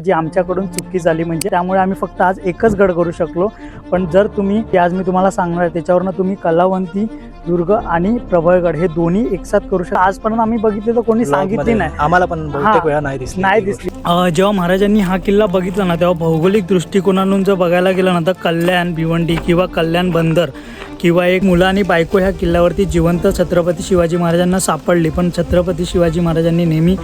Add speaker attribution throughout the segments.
Speaker 1: जी आमच्याकडून चुकी झाली, म्हणजे त्यामुळे आम्ही फक्त आज एकच गड करू शकलो। पण जर तुम्ही आज मी तुम्हाला सांगणार आहे त्याच्यावरनं तुम्ही कलावंती दुर्ग आणि प्रभावगड हे दोन्ही एकसाथ करू शकता। आजपर्यंत आम्ही बघितले तर कोणी सांगितले नाही,
Speaker 2: आम्हाला पण बहुतेक वेळा नाही दिसली।
Speaker 1: जेव्हा महाराजांनी हा किल्ला बघितला ना तेव्हा भौगोलिक दृष्टिकोनातून जर बघायला गेलं ना तर कल्याण भिवंडी किंवा कल्याण बंदर किंवा एक मुलं आणि बायको ह्या किल्ल्यावरती जिवंत छत्रपती शिवाजी महाराजांना सापडली। पण छत्रपती शिवाजी महाराजांनी नेहमी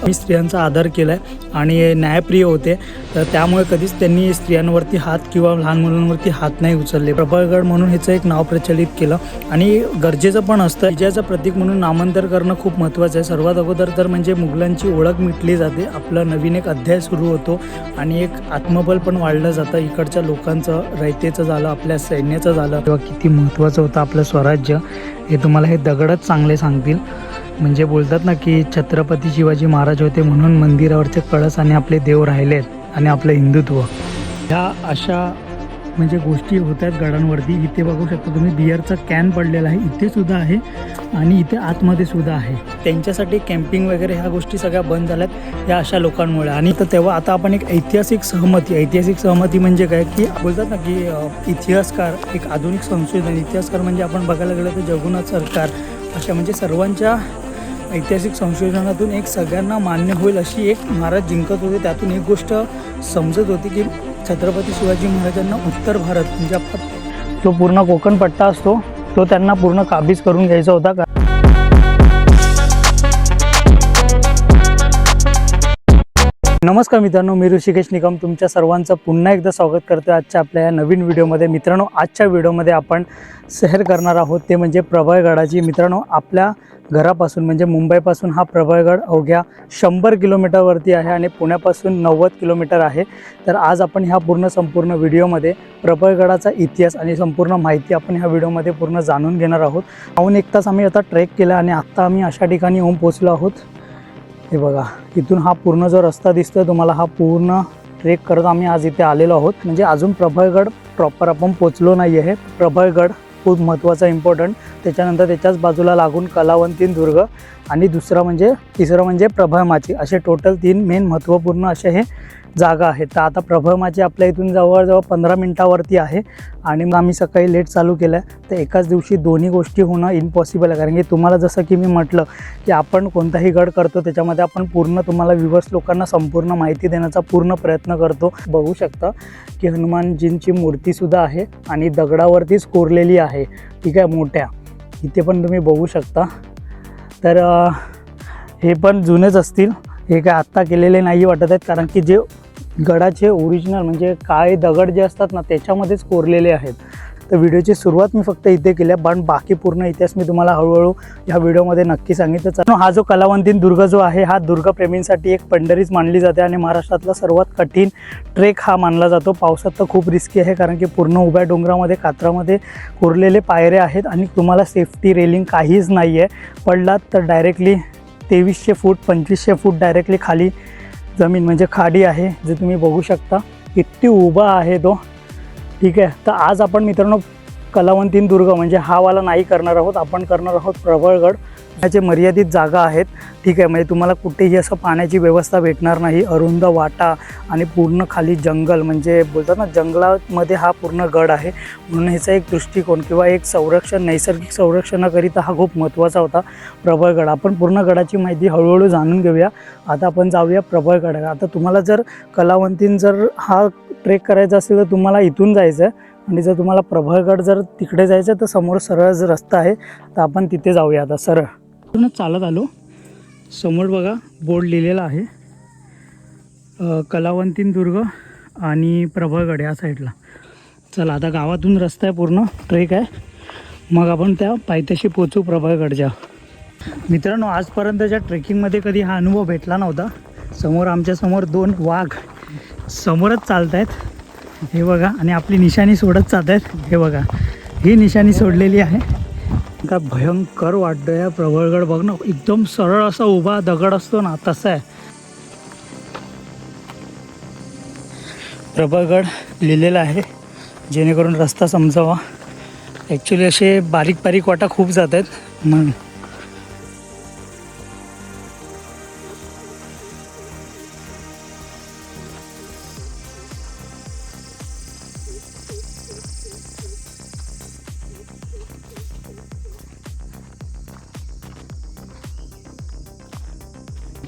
Speaker 1: स्त्रियांचा आदर केला आहे आणि न्यायप्रिय होते, तर त्यामुळे कधीच त्यांनी स्त्रियांवरती हात किंवा लहान मुलांवरती हात नाही उचलले। प्रभावगड म्हणून ह्याचं एक नाव प्रचलित केलं आणि गरजेचं पण असतं। विजयाचं प्रतीक म्हणून नामांतर करणं खूप महत्त्वाचं आहे। सर्वात अगोदर तर म्हणजे मुघलांची ओळख मिटली जाते, आपलं नवीन एक अध्याय सुरू होतो आणि एक आत्मबल पण वाढलं जातं। इकडच्या लोकांचं, रयतेचं झालं, आपल्या सैन्याचं झालं किंवा किती महत्त्वाचं होतं आपलं स्वराज्य हे तुम्हाला हे दगडच चांगले सांगतील। म्हणजे बोलतात ना की छत्रपती शिवाजी महाराज होते म्हणून मंदिरावरचे कळस आणि आपले देव राहिलेत आणि आपलं हिंदुत्व, ह्या अशा म्हणजे गोष्टी होत आहेत गडांवरती। इथे बघू शकता तुम्ही बिअरचा कॅन पडलेला आहे, इथे सुद्धा आहे आणि इथे आतमध्ये सुद्धा आहे। त्यांच्यासाठी कॅम्पिंग वगैरे ह्या गोष्टी सगळ्या बंद झाल्यात या अशा लोकांमुळे। आणि तर तेव्हा आता आपण एक ऐतिहासिक सहमती म्हणजे काय की बोलतात ना की इतिहासकार, एक आधुनिक संशोधन इतिहासकार म्हणजे आपण बघायला गेलं तर जगन्नाथ सरकार, अशा म्हणजे सर्वांच्या ऐतिहासिक संशोधनातून एक सगळ्यांना मान्य होईल अशी एक महाराज जिंकत होते। त्यातून एक गोष्ट समजत होती की छत्रपती शिवाजी महाराजांना उत्तर भारत म्हणजे आपला जो पूर्ण कोकण पट्टा असतो तो त्यांना पूर्ण काबीज करून घ्यायचा होता। नमस्कार मित्रांनो, मी ऋषिकेश निकम तुमच्या सर्वांचं पुन्हा एकदा स्वागत करतो आजच्या आपल्या या नवीन व्हिडिओमध्ये। मित्रांनो, आजच्या व्हिडिओमध्ये आपण सैर करणार आहोत ते म्हणजे प्रभावगडाची। मित्रांनो, आपल्या घरापासून म्हणजे मुंबईपासून हा प्रभावगड अवघ्या 100 किलोमीटरवरती आहे आणि पुण्यापासून 90 किलोमीटर आहे। तर आज आपण ह्या संपूर्ण व्हिडिओमध्ये प्रभावगडाचा इतिहास आणि संपूर्ण माहिती आपण ह्या व्हिडिओमध्ये पूर्ण जाणून घेणार आहोत। पाऊण एक तास आम्ही आता ट्रेक केला आणि आत्ता आम्ही अशा ठिकाणी येऊन पोहोचलो आहोत। हे बघा, इथून हा पूर्ण जो रस्ता दिसतोय तुम्हाला, हा पूर्ण ट्रेक करत आम्ही आज इथे आलेलो आहोत। म्हणजे अजून प्रभावगड प्रॉपर आपण पोचलो नाही आहे। प्रभावगड खूप महत्त्वाचा इम्पॉर्टंट, त्याच्यानंतर त्याच्याच बाजूला लागून कलावंती दुर्ग आणि तिसरं म्हणजे प्रभावमाची, असे टोटल 3 मेन महत्त्वपूर्ण असे हे जागा आहेत। तर आता प्रभावमाची आपल्या इथून जवळजवळ 15 मिनिटावरती आहे आणि मग आम्ही सकाळी लेट चालू केलं आहे। तर एकाच दिवशी दोन्ही गोष्टी होणं इम्पॉसिबल आहे, कारण की तुम्हाला जसं की मी म्हटलं की आपण कोणताही गड करतो त्याच्यामध्ये आपण पूर्ण तुम्हाला व्ह्यूअर्स लोकांना संपूर्ण माहिती देण्याचा पूर्ण प्रयत्न करतो। बघू शकता की हनुमानजींची मूर्तीसुद्धा आहे आणि दगडावरतीच कोरलेली आहे, ठीक आहे, मोठ्या इथे पण तुम्ही बघू शकता। तर हे पण जुनेच असतील, हे काय आत्ता केलेले नाही वाटत आहेत, कारण की जे गडाचे ओरिजिनल म्हणजे काळे दगड जे असतात ना त्याच्यामध्येच कोरलेले आहेत। तर व्हिडिओची सुरुवात मी फक्त इथे केली आहे, पण बाकी पूर्ण इतिहास मी तुम्हाला हळूहळू ह्या व्हिडिओमध्ये नक्की सांगितलं। हा जो कलावंती दुर्ग जो आहे हा दुर्गप्रेमींसाठी एक पंढरीच मानली जाते आणि महाराष्ट्रातला सर्वात कठीण ट्रेक हा मानला जातो। पावसात तर खूप रिस्की आहे, कारण की पूर्ण उभ्या डोंगरामध्ये कात्रामध्ये कोरलेले पायऱ्या आहेत आणि तुम्हाला सेफ्टी रेलिंग काहीच नाही आहे। पडलात तर डायरेक्टली 2300 फूट 2500 फूट डायरेक्टली खाली जमीन म्हणजे खाडी आहे, जे तुम्ही बघू शकता किती उभा आहे तो, ठीक आहे। तर आज आपण मित्रांनो कलावंती दुर्ग म्हणजे हा वाला नाही करणार आहोत, आपण करणार आहोत प्रभावगड। याचे मर्यादित जागा आहेत, ठीक आहे, म्हणजे तुम्हाला कुठेही असं पाण्याची व्यवस्था भेटणार नाही, अरुंद वाटा आणि पूर्ण खाली जंगल, म्हणजे बोलतात ना जंगलामध्ये हा पूर्ण गड आहे। म्हणून ह्याचा एक दृष्टिकोन किंवा एक संरक्षण, नैसर्गिक संरक्षणाकरिता हा खूप महत्त्वाचा होता प्रभावगड। आपण पूर्ण गडाची माहिती हळूहळू जाणून घेऊया। आता आपण जाऊया प्रभावगड। आता तुम्हाला जर कलावंतीन जर हा ट्रेक करायचा असेल तर तुम्हाला इथून जायचं आहे, आणि जर तुम्हाला प्रभावगड जर तिकडे जायचं तर समोर सरळ जर रस्ता आहे तर आपण तिथे जाऊया। आता सरळ चालत आलो, समोर बघा बोर्ड लिहिलेला आहे कलावंती दुर्ग आणि प्रभावगड या साईडला। चला आता गावातून रस्ता आहे, पूर्ण ट्रेक आहे, मग आपण त्या पायथ्याशी पोचू प्रभावगडच्या। मित्रांनो, आजपर्यंतच्या ट्रेकिंगमध्ये कधी हा अनुभव भेटला नव्हता। समोर आमच्यासमोर 2 वाघ समोरच चालत आहेत, हे बघा, आणि आपली निशाणी सोडत जात आहेत, हे बघा ही निशाणी सोडलेली आहे। का भयंकर वाटतं या प्रभावगड, बघ ना, एकदम सरळ असा उभा दगड असतो ना तसा आहे प्रभावगड लिहिलेला आहे, जेणेकरून रस्ता समजावा। ॲक्च्युली असे बारीक बारीक वाटा खूप जात आहेत म्हणून।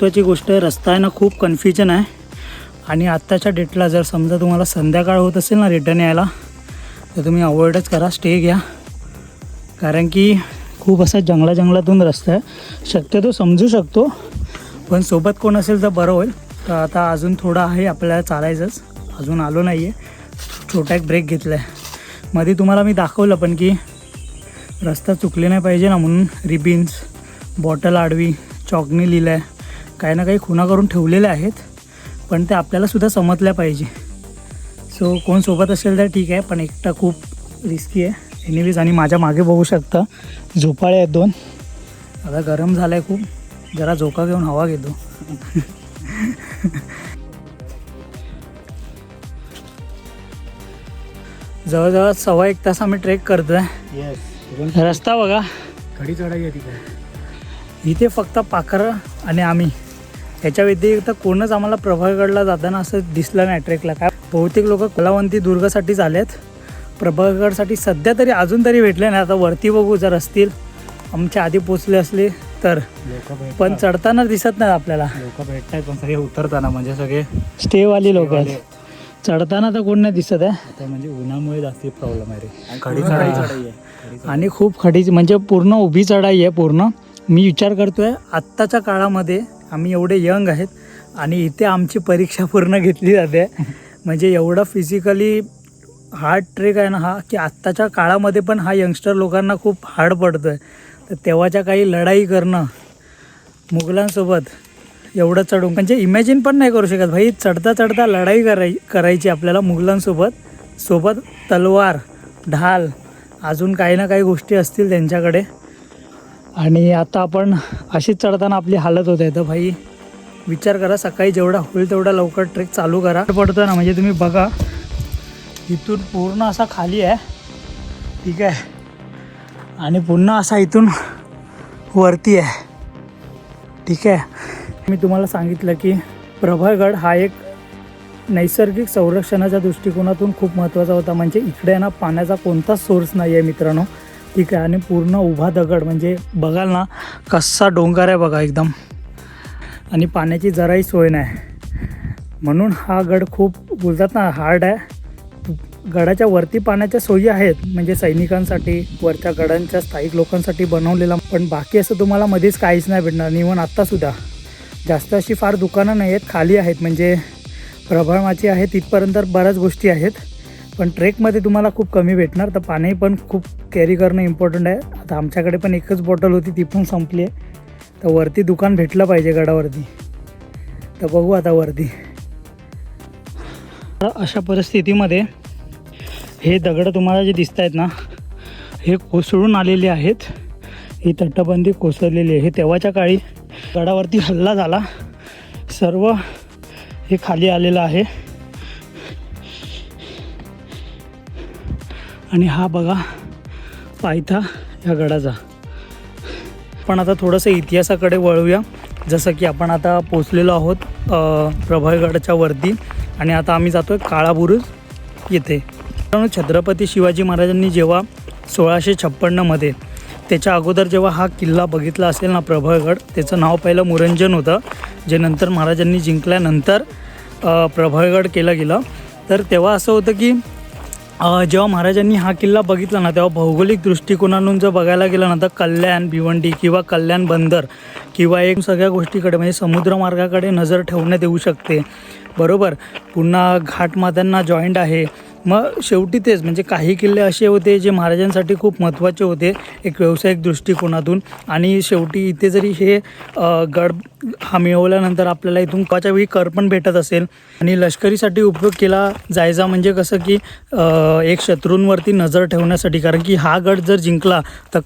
Speaker 1: महत्त्वाची गोष्ट आहे, रस्ता आहे ना खूप कन्फ्युजन आहे. आणि आत्ताच्या डेटला जर समजा तुम्हाला संध्याकाळ होत असेल ना रिटर्न यायला, तर तुम्ही अवॉइडच करा, स्टे घ्या. कारण की खूप असा जंगलातून रस्ता आहे. शक्यतो समजू शकतो, पण सोबत कोण असेल तर बरं होईल. तर आता अजून थोडं आहे आपल्याला चालायचंच, अजून आलो नाही आहे. छोटा एक ब्रेक घेतला आहे. मध्ये तुम्हाला मी दाखवलं पण की रस्ता चुकले नाही पाहिजे ना, म्हणून रिबिन्स, बॉटल आडवी, चॉकनी लिहिलं आहे, काही ना काही खुणा करून ठेवलेल्या आहेत, पण ते आपल्यालासुद्धा समजल्या पाहिजे. सो कोण सोबत असेल तर ठीक आहे, पण एकटा खूप रिस्की आहे. एनिवेज, आणि माझ्या मागे बघू शकता झोपाळे आहेत 2. आता गरम झालं आहे खूप, जरा झोका घेऊन हवा घेतो. जवळजवळ 1.25 तास आम्ही ट्रेक करतो आहे. रस्ता बघा,
Speaker 2: खडी चढाई आहे तिकडे.
Speaker 1: इथे फक्त पाखरं आणि आम्ही, याच्या व्यतिरिक्त कोणच आम्हाला प्रभागडला जाताना असं दिसलं नाही ट्रेकला. काय बहुतेक लोक कलावंती दुर्गसाठीच आले आहेत, प्रभागडसाठी सध्या तरी अजून तरी भेटले नाही. आता वरती बघू, जर असतील आमच्या आधी पोचले असले तर, पण चढताना दिसत नाही आपल्याला.
Speaker 2: लोक भेटतात पण सगळे उतरताना म्हणजे सगळे
Speaker 1: स्टेवाली लोक आहेत, चढताना तर कोण नाही दिसत आहे.
Speaker 2: आता म्हणजे उन्हामुळे जास्ती प्रॉब्लेम आहे रे.
Speaker 1: खडी
Speaker 2: चढाई
Speaker 1: आहे आणि खूप खडीच, म्हणजे पूर्ण उभी चढाई आहे पूर्ण. मी विचार करतोय आत्ताच्या काळामध्ये आम्ही एवढे यंग आहेत आणि इथे आमची परीक्षा पूर्ण घेतली जाते. म्हणजे एवढा फिजिकली हार्ड ट्रेक आहे ना हा, की आत्ताच्या काळामध्ये पण हा यंगस्टर लोकांना खूप हार्ड पडतो आहे. तर तेव्हाच्या काही लढाई करणं मुघलांसोबत एवढं चढून, म्हणजे इमॅजिन पण नाही करू शकत भाई. चढता लढाई करायची आपल्याला मुघलांसोबत तलवार, ढाल, अजून काही ना काही गोष्टी असतील त्यांच्याकडे. आणि आता आपण अशीच चढताना आपली हालत होते. तर भाई विचार करा, सकाळी जेवढा होईल तेवढा लवकर ट्रेक चालू करा. पडतो ना, म्हणजे तुम्ही बघा इथून पूर्ण असा खाली आहे, ठीक आहे, आणि पुन्हा असा इथून वरती आहे, ठीक आहे. मी तुम्हाला सांगितलं की प्रभागड हा एक नैसर्गिक संरक्षणाच्या दृष्टिकोनातून खूप महत्त्वाचा होता. म्हणजे इकडे ना पाण्याचा कोणताच सोर्स नाही आहे मित्रांनो, ठीक आहे. आणि पूर्ण उभा दगड, म्हणजे बघाल ना कसा डोंगर आहे बघा एकदम, आणि पाण्याची जराही सोय नाही. म्हणून हा गड खूप बोलतात ना हार्ड आहे. गडाच्या वरती पाण्याच्या सोयी आहेत, म्हणजे सैनिकांसाठी, वरच्या गडांच्या स्थायिक लोकांसाठी बनवलेला, पण बाकी असं तुम्हाला मध्येच काहीच नाही भेटणार. इव्हन आत्तासुद्धा जास्त अशी फार दुकानं नाही आहेत, खाली आहेत. म्हणजे प्रभामाची आहे तिथपर्यंत बऱ्याच गोष्टी आहेत, पण ट्रेकमध्ये तुम्हाला खूप कमी भेटणार. तर पाणी पण खूप कॅरी करणं इम्पॉर्टंट आहे. आता आमच्याकडे पण एकच बॉटल होती, ती पण संपली आहे. तर वरती दुकान भेटलं पाहिजे गडावरती. तर बघू आता वरती. अशा परिस्थितीमध्ये हे दगड तुम्हाला जे दिसत आहेत ना, हे कोसळून आलेले आहेत. ही तटबंदी कोसळलेली आहे. हे तेव्हाच्या काळी गडावरती हल्ला झाला, सर्व हे खाली आलेलं आहे. आणि हा बघा पायथा या गडाचा. पण आता थोडंसं इतिहासाकडे वळूया. जसं की आपण आता पोचलेलो आहोत प्रभागडच्या वरती, आणि आता आम्ही जातो आहे काळाबुरुज येथे. छत्रपती शिवाजी महाराजांनी जेव्हा 1656मध्ये, त्याच्या अगोदर जेव्हा हा किल्ला बघितला असेल ना प्रभागड, त्याचं नाव पहिलं मुरंजन होतं, जे नंतर महाराजांनी जिंकल्यानंतर प्रभागड केलं गेलं. तर तेव्हा असं होतं की जेव्हा महाराजांनी हा किल्ला बघितला ना, तेव्हा भौगोलिक दृष्टिकोनातून जर बघायला गेलं ना, तर कल्याण, भिवंडी किंवा कल्याण बंदर किंवा एक सगळ्या गोष्टीकडे, म्हणजे समुद्रमार्गाकडे नजर ठेवण्यात येऊ शकते, बरोबर. पुन्हा घाटमात्यांना जॉईंट आहे. मग शेवटी तेच, म्हणजे काही किल्ले असे होते जे महाराजांसाठी खूप महत्त्वाचे होते एक व्यावसायिक दृष्टिकोनातून. आणि शेवटी इथे जरी हे गड हा मिळवल्यानंतर आपल्याला इथून काच्या वेळी कर पण भेटत असेल, आणि लष्करीसाठी उपयोग केला जायचा, म्हणजे कसं की एक शत्रूंवरती नजर ठेवण्यासाठी. कारण की हा गड जर जिंकला तर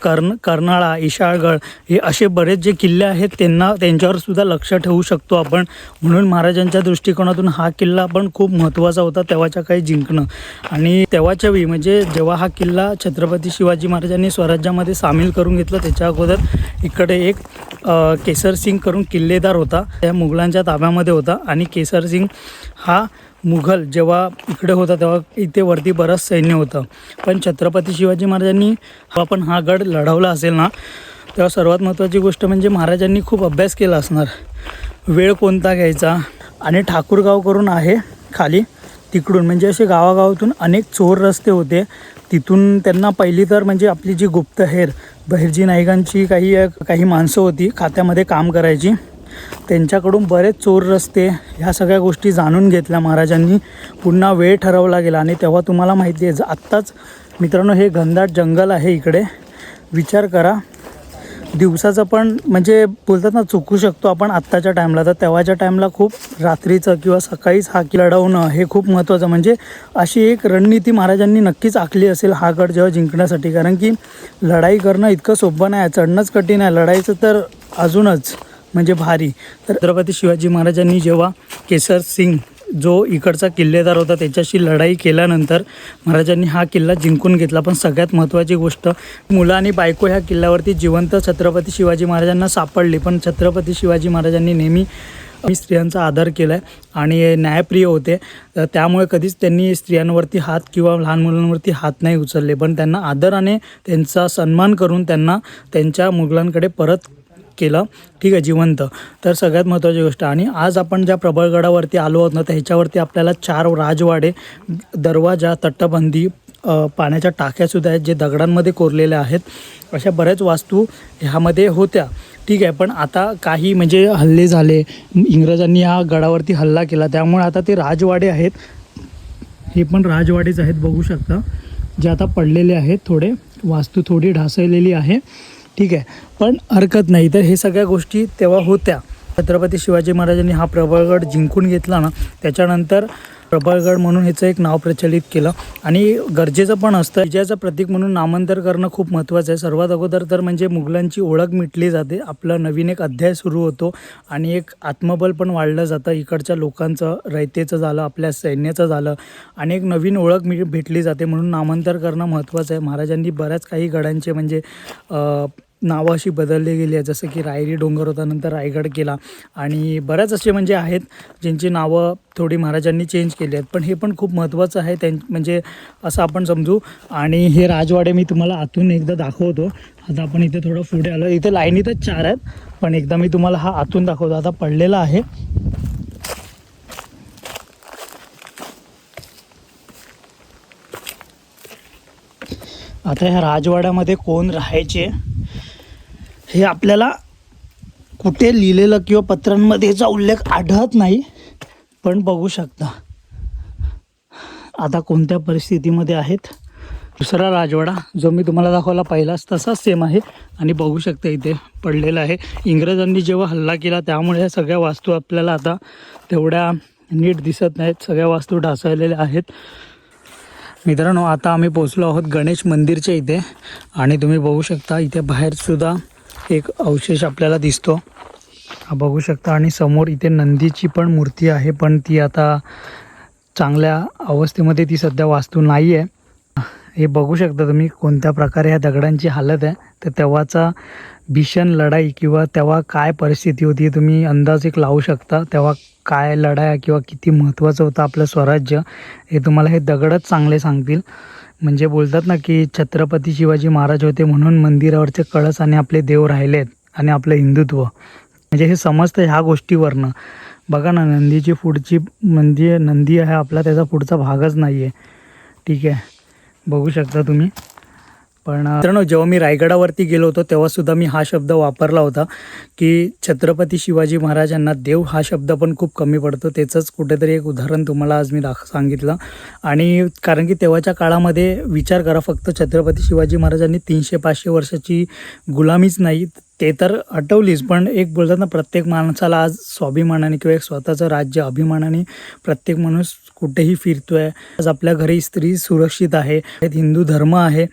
Speaker 1: कर्नाळा, इशाळगड हे असे बरेच जे किल्ले आहेत त्यांच्यावर सुद्धा लक्ष ठेवू शकतो आपण. म्हणून महाराजांच्या दृष्टिकोनातून हा किल्ला पण खूप महत्त्वाचा होता तेव्हाच्या काही जिंकणं. आणि तेव्हाच्या वेळी, म्हणजे जेव्हा हा किल्ला छत्रपती शिवाजी महाराजांनी स्वराज्यामध्ये सामील करून घेतलं, त्याच्या अगोदर इकडे एक केसर सिंग करून किल्लेदार होता, त्या मुघलांच्या ताब्यामध्ये होता. आणि केसर सिंग हा मुघल जेव्हा इकडे होता तेव्हा इथे वरती बरंच सैन्य होतं. पण छत्रपती शिवाजी महाराजांनी आपण हा गड लढवला असेल ना, तेव्हा सर्वात महत्त्वाची गोष्ट म्हणजे महाराजांनी खूप अभ्यास केला असणार. वेळ कोणता घ्यायचा. आणि ठाकूरगाव करून आहे खाली, तिकडून म्हणजे असे गावागावातून अनेक चोर रस्ते होते. तिथून त्यांना पहिली तर म्हणजे आपली जी गुप्तहेर बहिर्जी नाईकांची काही माणसं होती खात्यामध्ये काम करायची, त्यांच्याकडून बरेच चोर रस्ते ह्या सगळ्या गोष्टी जाणून घेतल्या महाराजांनी. पुन्हा वेळ ठरवला गेला आणि तेव्हा तुम्हाला माहिती आहे आत्ताच मित्रांनो हे घनदाट जंगल आहे इकडे. विचार करा, दिवसाचं पण म्हणजे बोलतात ना चुकू शकतो आपण आत्ताच्या टाईमला, तर तेव्हाच्या टाईमला खूप रात्रीचं किंवा सकाळीच हा किल्ला लढवणं हे खूप महत्त्वाचं. म्हणजे अशी एक रणनीती महाराजांनी नक्कीच आखली असेल हा गड जेव्हा जिंकण्यासाठी, कारण की लढाई करणं इतकं सोपं नाही, चढणंच कठीण आहे, लढाईचं तर अजूनच म्हणजे भारी. तर छत्रपती शिवाजी महाराजांनी जेव्हा केसर सिंग जो इकडचा किल्लेदार होता त्याच्याशी लढाई केल्यानंतर महाराजांनी हा किल्ला जिंकून घेतला. पण सगळ्यात महत्त्वाची गोष्ट, मुलं आणि बायको ह्या किल्ल्यावरती जिवंत छत्रपती शिवाजी महाराजांना सापडली. पण छत्रपती शिवाजी महाराजांनी नेहमी स्त्रियांचा आदर केला आहे आणि न्यायप्रिय होते, त्यामुळे कधीच त्यांनी स्त्रियांवरती हात किंवा लहान मुलांवरती हात नाही उचलले. पण त्यांना आदराने त्यांचा सन्मान करून त्यांना त्यांच्या मुघलांकडे परत केलं, ठीक आहे, जिवंत. तर सगळ्यात महत्त्वाची गोष्ट. आणि आज आपण ज्या प्रबळगडावरती आलो आहोत ना, तर ह्याच्यावरती आपल्याला 4 राजवाडे, दरवाजा, तटबंदी, पाण्याच्या टाक्यासुद्धा आहेत जे दगडांमध्ये कोरलेल्या आहेत. अशा बऱ्याच वास्तू ह्यामध्ये होत्या, ठीक आहे. पण आता काही म्हणजे हल्ले झाले, इंग्रजांनी ह्या गडावरती हल्ला केला, त्यामुळे आता ते राजवाडे आहेत. हे पण राजवाडेच आहेत, बघू शकता, जे आता पडलेले आहेत. थोडे वास्तू थोडी ढासळलेली आहे, ठीक आहे, पण हरकत नाही. तर हे सगळ्या गोष्टी तेव्हा होत्या. छत्रपती शिवाजी महाराजांनी हा प्रबळगड जिंकून घेतला ना, त्याच्यानंतर प्रबळगड म्हणून ह्याचं एक नाव प्रचलित केलं. आणि गरजेचं पण असतं, विजयाचं प्रतीक म्हणून नामांतर करणं खूप महत्त्वाचं आहे. सर्वात अगोदर तर म्हणजे मुघलांची ओळख मिटली जाते, आपलं नवीन एक अध्याय सुरू होतो आणि एक आत्मबल पण वाढलं जातं. इकडच्या लोकांचं, रयतेचं झालं, आपल्या सैन्याचं झालं, आणि एक नवीन ओळख भेटली जाते. म्हणून नामांतर करणं महत्त्वाचं आहे. महाराजांनी बऱ्याच काही गडांचे म्हणजे नावं अशी बदलली गेली आहे, जसं की रायरी डोंगर होता, नंतर रायगड केला, आणि बऱ्याच असे म्हणजे आहेत ज्यांची नावं थोडी महाराजांनी चेंज केली आहेत. पण हे पण खूप महत्त्वाचं आहे म्हणजे असं आपण समजू. आणि हे राजवाडे मी तुम्हाला आतून एकदा दाखवतो. आता आपण इथे थोडं पुढे आलो, इथे लाईनीतच 4 आहेत, पण एकदा मी तुम्हाला हा आतून दाखवतो. आता पडलेला आहे. आता ह्या राजवाड्यामध्ये कोण राहायचे हे आपल्याला कुठे लिहिलेलं किंवा पत्रांमध्ये याचा उल्लेख आढळत नाही, पण बघू शकता आता कोणत्या परिस्थितीमध्ये आहेत. दुसरा राजवाडा जो मी तुम्हाला दाखवला पहिलाच तसाच सेम आहे, आणि बघू शकता इथे पडलेला आहे. इंग्रजांनी जेव्हा हल्ला केला त्यामुळे ह्या सगळ्या वास्तू आपल्याला आता तेवढ्या नीट दिसत नाहीत, सगळ्या वास्तू ढासळलेल्या आहेत. मित्रांनो, आता आम्ही पोचलो आहोत गणेश मंदिरच्या इथे, आणि तुम्ही बघू शकता इथे बाहेरसुद्धा एक अवशेष आपल्याला दिसतो, हा बघू शकता. आणि समोर इथे नंदीची पण मूर्ती आहे, पण ती आता चांगल्या अवस्थेमध्ये ती सध्या वास्तू नाही आहे. हे बघू शकता तुम्ही कोणत्या प्रकारे ह्या दगडांची हालत आहे. तर तेव्हाचा भीषण लढाई किंवा तेव्हा काय परिस्थिती होती तुम्ही अंदाज एक लावू शकता. तेव्हा काय लढाया किंवा किती महत्त्वाचं होतं आपलं स्वराज्य हे तुम्हाला हे दगडच चांगले सांगतील. म्हणजे बोलतात ना की छत्रपती शिवाजी महाराज होते म्हणून मंदिरावरचे कळस आणि आपले देव राहिलेत आणि आपलं हिंदुत्व, म्हणजे हे समजतं ह्या गोष्टीवरनं. बघा ना, नंदीची पुढची म्हणजे नंदी आहे आपला, त्याचा पुढचा भागच नाही आहे, ठीक आहे, बघू शकता तुम्ही. पण मित्रांनो, जेव्हा मी रायगडावरती गेलो होतो तेव्हासुद्धा मी हा शब्द वापरला होता की छत्रपती शिवाजी महाराजांना देव हा शब्द पण खूप कमी पडतो. त्याचंच कुठेतरी एक उदाहरण तुम्हाला आज मी सांगितलं. आणि कारण की तेव्हाच्या काळामध्ये विचार करा, फक्त छत्रपती शिवाजी महाराजांनी 300-500 वर्षाची गुलामीच नाही ते तर हटवलीच, पण एक बोलतात ना प्रत्येक माणसाला आज स्वाभिमानाने किंवा एक स्वतःचं राज्य अभिमानाने प्रत्येक माणूस कुठेही फिरतो आहे. आज आपल्या घरी स्त्री सुरक्षित आहे, हिंदू धर्म आहे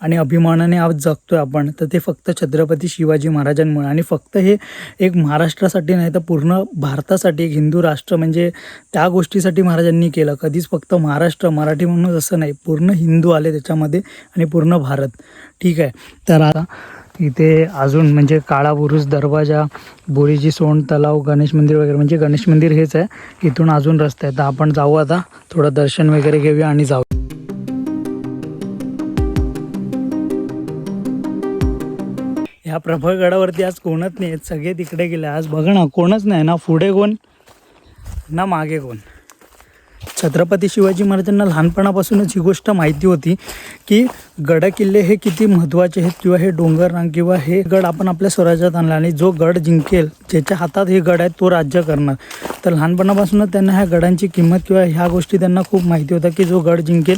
Speaker 1: आणि अभिमानाने आज जगतो आहे आपण, तर ते फक्त छत्रपती शिवाजी महाराजांमुळे. आणि फक्त हे एक महाराष्ट्रासाठी नाही तर पूर्ण भारतासाठी एक हिंदू राष्ट्र म्हणजे त्या गोष्टीसाठी महाराजांनी केलं. कधीच फक्त महाराष्ट्र मराठी म्हणून असं नाही, पूर्ण हिंदू आले त्याच्यामध्ये आणि पूर्ण भारत, ठीक आहे. तर आता इथे अजून म्हणजे काळा बुरुज, दरवाजा, बोरीची सोंड, तलाव, गणेश मंदिर वगैरे, म्हणजे गणेश मंदिर हेच आहे. इथून अजून रस्ता आहे, तर आपण जाऊ आता, थोडं दर्शन वगैरे घेऊया आणि जाऊ. ह्या ह्या प्रभाळगडावरती आज कोणच नाही आहेत, सगळे तिकडे गेले. आज बघा ना, कोणच नाही ना, पुढे कोण ना मागे कोण. छत्रपती शिवाजी महाराजांना लहानपणापासूनच ही गोष्ट माहिती होती की गड किल्ले हे किती महत्त्वाचे आहेत, किंवा हे डोंगररांग किंवा हे गड आपण आपल्या स्वराज्यात आणला आणि जो गड जिंकेल, ज्याच्या हातात हे गड आहेत, तो राज्य करणार. तर लहानपणापासूनच त्यांना ह्या गडांची किंमत किंवा ह्या गोष्टी त्यांना खूप माहिती होत्या की जो गड जिंकेल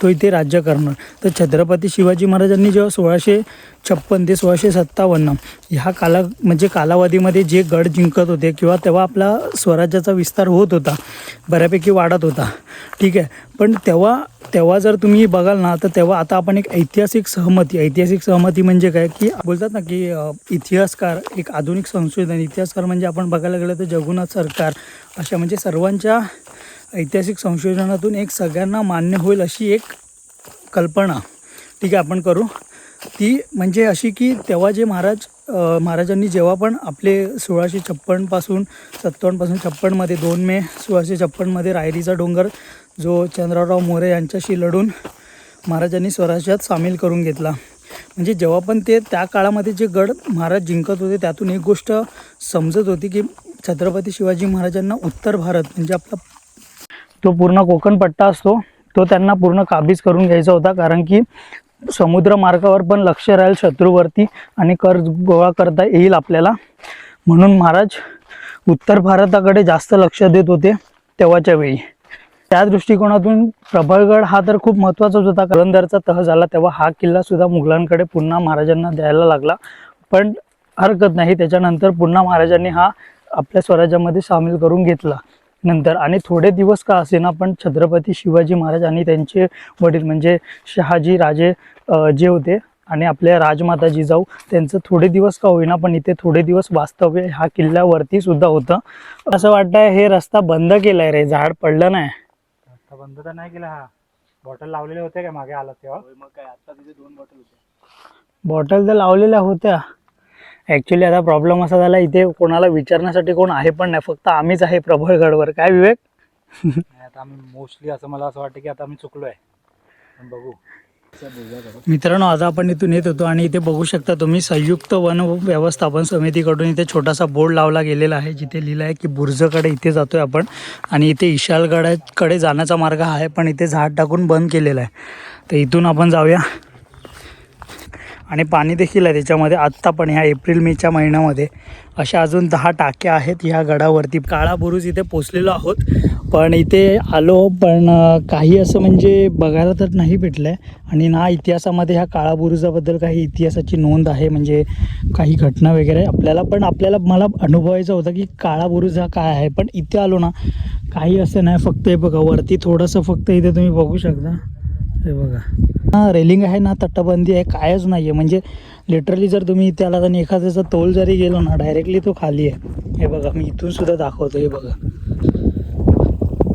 Speaker 1: तो इथे राज्य करणार. तर छत्रपती शिवाजी महाराजांनी जेव्हा 1656 ते 1657 ह्या कालावधीमध्ये जे गड जिंकत होते किंवा तेव्हा आपला स्वराज्याचा विस्तार होत होता, बऱ्यापैकी वाढत होता, ठीक आहे. पण तेव्हा जर तुम्ही बघाल ना, तर तेव्हा आता आपण एक ऐतिहासिक सहमती म्हणजे काय की बोलतात ना की इतिहासकार, एक आधुनिक संशोधन इतिहासकार म्हणजे आपण बघायला गेलं तर जगन्नाथ सरकार, अशा म्हणजे सर्वांच्या ऐतिहासिक संशोधनातून एक सगळ्यांना मान्य होईल अशी एक कल्पना, ठीक आहे, आपण करू. ती म्हणजे अशी की तेव्हा जे महाराजांनी जेव्हा पण आपले 1656 56मध्ये 2 मे 1656 रायरीचा डोंगर जो चंद्रराव मोरे यांच्याशी लढून महाराजांनी स्वराज्यात सामील करून घेतला. म्हणजे जेव्हा पण ते त्या काळामध्ये जे गड महाराज जिंकत होते, त्यातून एक गोष्ट समजत होती की छत्रपती शिवाजी महाराजांना उत्तर भारत म्हणजे आपला तो पूर्ण कोकण पट्टा असतो, तो त्यांना पूर्ण काबीज करून घ्यायचा होता. कारण की समुद्र मार्गावर पण लक्ष राहील शत्रूवरती आणि कर गोळा करता येईल आपल्याला, म्हणून महाराज उत्तर भारताकडे जास्त लक्ष देत होते तेव्हाच्या वेळी. त्या दृष्टिकोनातून प्रभाळगड हा तर खूप महत्त्वाचाच होता. कलंदरचा तह झाला तेव्हा हा किल्लासुद्धा मुघलांकडे पुन्हा महाराजांना द्यायला लागला, पण हरकत नाही, त्याच्यानंतर पुन्हा महाराजांनी हा आपल्या स्वराज्यामध्ये सामील करून घेतला नंतर. आणि थोडे दिवस का असेना पण छत्रपती शिवाजी महाराज आणि त्यांचे वडील म्हणजे शहाजी राजे जे होते आणि आपल्या राजमाता जिजाऊ, त्यांचं थोडे दिवस का होईना पण इथे थोडे दिवस वास्तव्य ह्या किल्ल्यावरती सुद्धा होतं. असं वाटतंय हे रस्ता बंद केलाय रे, झाड पडलं नाही.
Speaker 2: रस्ता बंद तर नाही केला. हा बॉटल लावलेले होते का मागे आला तेव्हा? मग काय आता तिथे 2 बॉटल होत्या.
Speaker 1: बॉटल तर लावलेल्या होत्या. ॲक्च्युली आता प्रॉब्लेम असा झाला, इथे कोणाला विचारण्यासाठी कोण आहे पण नाही, फक्त आम्हीच आहे प्रभाळगडवर. काय विवेक?
Speaker 2: आता आम्ही मोस्टली असं मला असं वाटतं की आता आम्ही चुकलो आहे, पण बघू.
Speaker 1: मित्रांनो, आता आपण इथून येत होतो आणि इथे बघू शकता तुम्ही संयुक्त वन व्यवस्थापन समितीकडून इथे छोटासा बोर्ड लावला गेलेला आहे, जिथे लिहिलं आहे की बुर्जकडे इथे जातोय आपण. आणि इथे इशालगडाकडे जाण्याचा मार्ग आहे, पण इथे झाड टाकून बंद केलेला आहे. तर इथून आपण जाऊया. आणि पाणी देखील आहे त्याच्यामध्ये. आत्ता पण ह्या एप्रिल मेच्या महिन्यामध्ये अशा अजून 10 टाक्या आहेत ह्या गडावरती. काळा बुरुज इथे पोचलेलो आहोत, पण इथे आलो पण काही असं म्हणजे बघायला तर नाही भेटलं आहे. आणि ना इतिहासामध्ये ह्या काळा बुरुजाबद्दल काही इतिहासाची नोंद आहे, म्हणजे काही घटना वगैरे मला अनुभवायचं होतं की काळा बुरुज हा काय आहे. पण इथे आलो ना, काही असं नाही. फक्त हे बघा वरती थोडंसं, फक्त इथे तुम्ही बघू शकता, हे बघा रेलिंग आहे ना, तटबंदी आहे, कायच नाही आहे. म्हणजे लिटरली जर तुम्ही इथे आलात आणि एखाद्याचा तोल जरी गेलो ना, डायरेक्टली तो खाली आहे. हे बघा, मी इथून सुद्धा दाखवतो, हे बघा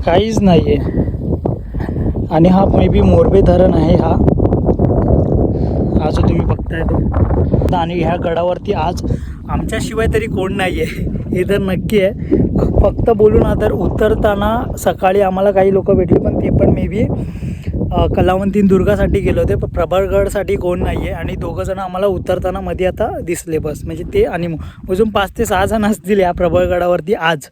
Speaker 1: काहीच नाही आहे. आणि हा मे बी मोरबे धरण आहे हा जो तुम्ही बघताय तो. आणि ह्या गडावरती आज आमच्याशिवाय तरी कोण नाही आहे हे तर नक्की आहे. फक्त बोलू ना तर उतरताना सकाळी आम्हाला काही लोक भेटले, पण ते पण मे बी कलावंतीन दुर्गासाठी गेले होते, पण प्रभाळगडसाठी कोण नाही आहे. आणि 2 जण आम्हाला उतरताना मध्ये आता दिसले बस, म्हणजे ते. आणि अजून 5 ते 6 जण असतील या प्रभाळगडावरती आज.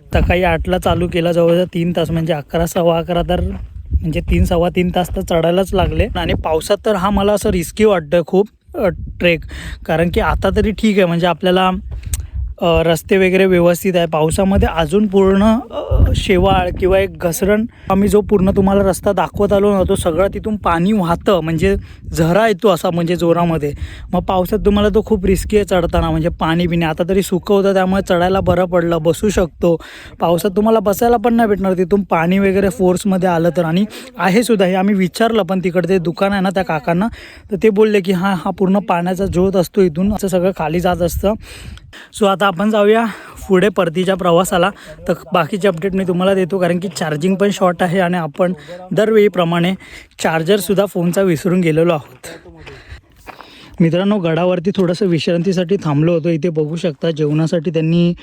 Speaker 1: सकाळी 8ला चालू केला, जवळजवळ 3 तास, म्हणजे 11 सव्वा 11 तर म्हणजे 3 तास तर चढायलाच लागले. आणि पावसात तर हा मला असं रिस्की वाटतं खूप ट्रेक, कारण की आता तरी ठीक आहे, म्हणजे आपल्याला रस्ते वगैरे व्यवस्थित आहे. पावसामध्ये अजून पूर्ण शेवाळ किंवा एक घसरण. आम्ही जो पूर्ण तुम्हाला रस्ता दाखवत आलो ना, तो सगळा तिथून पाणी वाहतं, म्हणजे झरा येतो असा, म्हणजे जोरामध्ये. मग पावसात तुम्हाला तो खूप रिस्की आहे चढताना, म्हणजे पाणी पिणे. आता तरी सुकं होतं त्यामुळे चढायला बरं पडलं, बसू शकतो. पावसात तुम्हाला बसायला पण नाही भेटणार तिथून पाणी वगैरे फोर्समध्ये आलं तर. आणि आहे सुद्धा, हे आम्ही विचारलं पण तिकडे ते दुकान आहे ना त्या काकांना, तर ते बोलले की हा पूर्ण पाण्याचा झोत असतो, इथून असं सगळं खाली जात असतं. सो आता आपण जाऊया पुढे परतीच्या प्रवासाला. तर बाकीचे अपडेट मी तुम्हाला देतो, कारण की चार्जिंग पण शॉर्ट आहे आणि आपण दरवेळीप्रमाणे चार्जरसुद्धा फोनचा विसरून गेलेलो आहोत. मित्रांनो, गडावरती थोडंसं विश्रांतीसाठी थांबलो होतो. इथे बघू शकता जेवणासाठी त्यांनी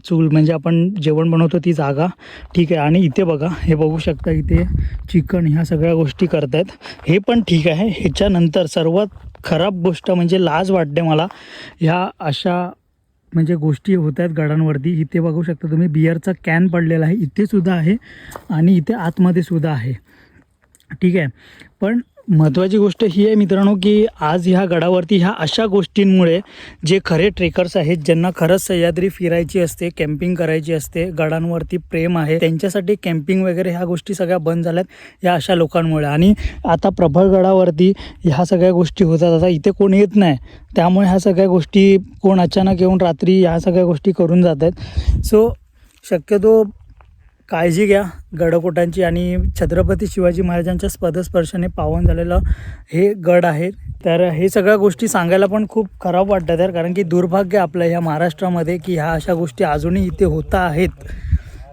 Speaker 1: चूल, म्हणजे आपण जेवण बनवतो ती जागा, ठीक आहे. आणि इथे बघा, हे बघू शकता इथे चिकन ह्या सगळ्या गोष्टी करतायत, हे पण ठीक आहे. ह्याच्यानंतर सर्वात खराब गोष्ट म्हणजे लाज वाटते मला ह्या अशा म्हणजे गोष्टी होत आहेत गडांवरती. इथे बघू शकता तुम्ही बिअरचा कॅन पडलेला आहे, इथे सुद्धा आहे आणि इथे आतमध्ये सुद्धा आहे. ठीक आहे, पण महत्त्वाची गोष्ट ही आहे मित्रांनो की आज ह्या गडावरती ह्या अशा गोष्टींमुळे जे खरे ट्रेकर्स आहेत, ज्यांना खरंच सह्याद्री फिरायची असते, कॅम्पिंग करायची असते, गडांवरती प्रेम आहे, त्यांच्यासाठी कॅम्पिंग वगैरे ह्या गोष्टी सगळ्या बंद झाल्यात या अशा लोकांमुळे. आणि आता प्रबळगडावरती ह्या सगळ्या गोष्टी होतात. आता इथे कोण येत नाही, त्यामुळे ह्या सगळ्या गोष्टी कोण अचानक येऊन रात्री ह्या सगळ्या गोष्टी करून जातात. सो शक्यतो काळजी घ्या गडकोटांची. आणि छत्रपती शिवाजी महाराजांच्या पदस्पर्शाने पावन झालेलं हे गड आहे. तर हे सगळ्या गोष्टी सांगायला पण खूप खराब वाटतात यार, कारण की दुर्भाग्य आपलं ह्या महाराष्ट्रामध्ये की ह्या अशा गोष्टी अजूनही इथे होता आहेत.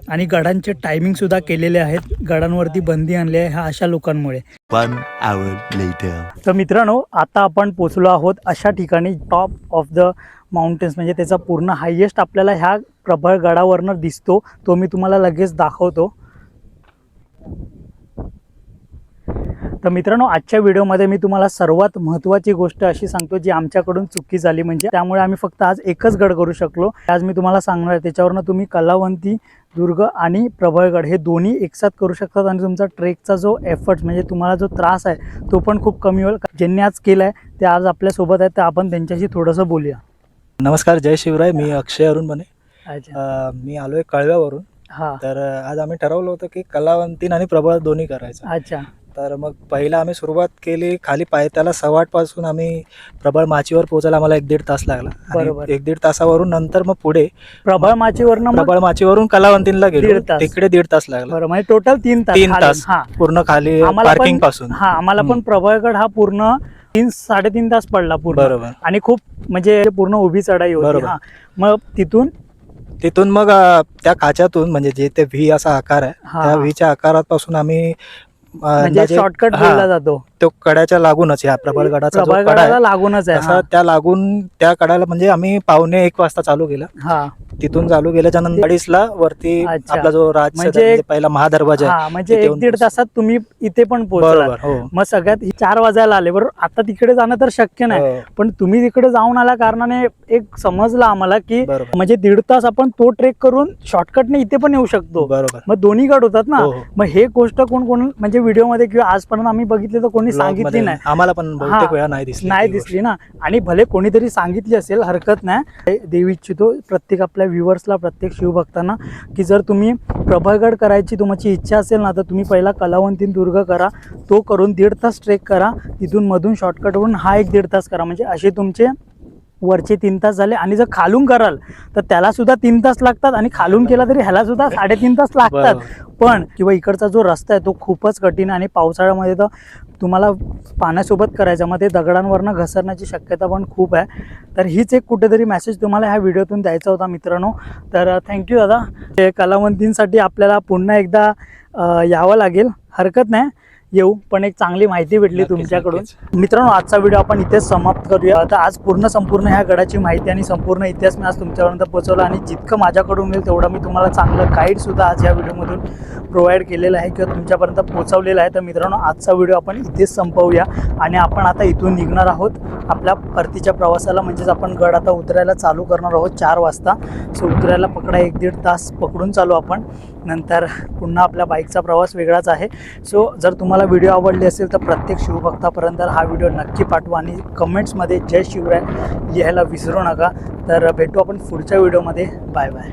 Speaker 1: आणि गडांचे टायमिंगसुद्धा केलेले आहेत, गडांवरती बंदी आणली आहे ह्या अशा लोकांमुळे.
Speaker 3: 1 hour later.
Speaker 1: तर मित्रांनो, आता आपण पोचलो आहोत अशा ठिकाणी टॉप ऑफ द माउंटेन्स, म्हणजे त्याचा पूर्ण हायेस्ट आपल्याला ह्या प्रबळगडावरनं दिसतो. तो मी तुम्हाला लगेच दाखवतो. तर मित्रांनो, आजच्या व्हिडिओमध्ये मी तुम्हाला सर्वात महत्त्वाची गोष्ट अशी सांगतो जी आमच्याकडून चुकी झाली, म्हणजे त्यामुळे आम्ही फक्त आज एकच गड करू शकलो. आज मी तुम्हाला सांगणार आहे, त्याच्यावरनं तुम्ही कलावंती दुर्ग आणि प्रबळगड हे दोन्ही एकसाथ करू शकतात आणि तुमचा ट्रेकचा जो एफर्ट्स म्हणजे तुम्हाला जो त्रास आहे तो पण खूप कमी होईल. ज्यांनी आज केला आहे ते आज आपल्यासोबत आहेत, तर आपण त्यांच्याशी थोडंसं बोलूया.
Speaker 4: नमस्कार, जय शिवराय. मी अक्षय अरुण बने.
Speaker 1: अच्छा.
Speaker 4: मी आलोय कळव्यावरून.
Speaker 1: हां.
Speaker 4: तर आज आम्ही ठरवलं होतं की कलावंतीन आणि प्रबळ दोन्ही करायचं.
Speaker 1: अच्छा.
Speaker 4: तर मग पहिला आम्ही सुरुवात केली खाली पायथ्याला 6:15 पासून आम्ही प्रबळ माचीवर पोहोचायला आम्हाला 1-1.5 तास लागला.
Speaker 1: बरोबर.
Speaker 4: 1-1.5 तासावरून नंतर मग पुढे
Speaker 1: प्रबळ माचीवरनं मग
Speaker 4: प्रबळ माचीवरून कलावंतीनला गेलो.
Speaker 1: 1.5 तास.
Speaker 4: तिकडे 1.5 तास लागला.
Speaker 1: बरं, म्हणजे टोटल 3 तास.
Speaker 4: 3
Speaker 1: खाली.
Speaker 4: तास
Speaker 1: हां.
Speaker 4: पूर्ण खाली
Speaker 1: आम्हाला पण-
Speaker 4: पार्किंग पासून.
Speaker 1: हां, आम्हाला पण प्रबळगड हा पूर्ण 3-3.5 तास पडला पूर्ण.
Speaker 4: बरोबर.
Speaker 1: आणि खूप म्हणजे पूर्ण उभी चढाई होती.
Speaker 4: बरोबर.
Speaker 1: हां. मग तिथून
Speaker 4: मग त्या खाच्यातून म्हणजे जे ते व्ही असा आकार आहे,
Speaker 1: हां.
Speaker 4: त्या व्हीच्या आकारापासून आम्ही
Speaker 1: म्हणजे
Speaker 4: अंदाजे-
Speaker 1: शॉर्टकट
Speaker 4: हां.
Speaker 1: बोलला जातो.
Speaker 4: तो कड्याच्या लागूनच ह्या प्रबळगडाचा जो कडा आहे
Speaker 1: प्रबळगडाला लागूनच आहे.
Speaker 4: तसा त्या लागून त्या कडाला म्हणजे आम्ही 12:45 वाजता चालू केलं.
Speaker 1: हां.
Speaker 4: तिथून चालू केल्याच्या नंतर 2:30 वरती
Speaker 1: अच्छा.
Speaker 4: आपला जो राज
Speaker 1: म्हणजे
Speaker 4: पहिला महादरवाजा आहे
Speaker 1: हां, म्हणजे
Speaker 4: तिथे येऊन
Speaker 1: 1-1.5 तासात तुम्ही इथे पण पोहोचला.
Speaker 4: बरोबर. हो.
Speaker 1: मग सगळ्यात 4 वाजायला आले. बरोबर, आता तिकडे जाणं तर शक्य नाही,
Speaker 4: हो.
Speaker 1: पण तुम्ही तिकडे जाऊन आल्या कारणाने एक समजलं आम्हाला की
Speaker 4: बरोबर.
Speaker 1: म्हणजे 1.5 तास आपण तो ट्रेक करून शॉर्टकटने इथे पण येऊ शकतो.
Speaker 4: बरोबर.
Speaker 1: मग दोन्ही गड होतात ना.
Speaker 4: हो, हो.
Speaker 1: मग हे गोष्ट कोण म्हणजे व्हिडिओमध्ये किंवा आजपर्यंत आम्ही बघितली तर कोणी
Speaker 4: Vlog
Speaker 1: सांगितली
Speaker 4: मध्ये
Speaker 1: नाही.
Speaker 4: आम्हाला पण बहुतेक
Speaker 1: हां.
Speaker 4: वेळा नाही दिसली
Speaker 1: नाही
Speaker 4: ती
Speaker 1: दिसली ना. आणि भले कोणीतरी सांगितली असेल, हरकत नाही. देऊ इच्छितो प्रत्येक आपल्या व्ह्युअर्सला, प्रत्येक शिवभक्तांना की जर तुम्ही प्रबळगड करायची तुमची इच्छा असेल ना, तर तुम्ही पहिला कलावंतीन दुर्ग करा. तो करून 1.5 तास ट्रेक करा. तिथून मधून शॉर्टकटवरून हा 1-1.5 तास करा. म्हणजे असे तुमचे वरचे 3 तास झाले. आणि जर खालून कराल तर त्याला सुद्धा 3 तास लागतात, आणि खालून केला तरी ह्याला सुद्धा 3.5 तास लागतात. पण किंवा इकडचा जो रस्ता आहे तो खूपच कठीण आहे, आणि पावसाळ्यामध्ये तर तुम्हाला पाण्यासोबत करायचं, मग ते दगडांवरनं घसरण्याची शक्यता पण खूप आहे. तर हीच एक कुठेतरी मेसेज तुम्हाला ह्या व्हिडिओतून द्यायचा होता मित्रांनो. तर थँक्यू दादा. ते कलावंतींसाठी आपल्याला पुन्हा एकदा यावं लागेल, हरकत नाही, येऊ. पण एक चांगली माहिती भेटली तुमच्याकडून. मित्रांनो, आजचा व्हिडिओ आपण इथेच समाप्त करूया. आता आज संपूर्ण ह्या गडाची माहिती आणि संपूर्ण इतिहास मी आज तुमच्यापर्यंत पोहोचवला, आणि जितकं माझ्याकडून होईल तेवढं मी तुम्हाला चांगलं गाईडसुद्धा आज या व्हिडिओमधून प्रोव्हाइड केलेलं आहे किंवा तुमच्यापर्यंत पोहोचवलेलं आहे. तर मित्रांनो, आजचा व्हिडिओ आपण इथेच संपवूया, आणि आपण आता इथून निघणार आहोत आपल्या परतीच्या प्रवासाला. म्हणजेच आपण गड आता उतरायला चालू करणार आहोत 4 वाजता. सो उतरायला पकडा 1-1.5 तास पकडून चालू आपण. नंतर पुन्हा आपल्या बाईकचा प्रवास वेगळाच आहे. सो जर तुम्हाला व्हिडिओ आवडली असेल तर प्रत्येक शिवभक्तापर्यंत हा व्हिडिओ नक्की पाठवा, आणि कमेंट्समध्ये जय शिवराय लिहायला विसरू नका. तर भेटू आपण पुढच्या व्हिडिओमध्ये. Bye bye.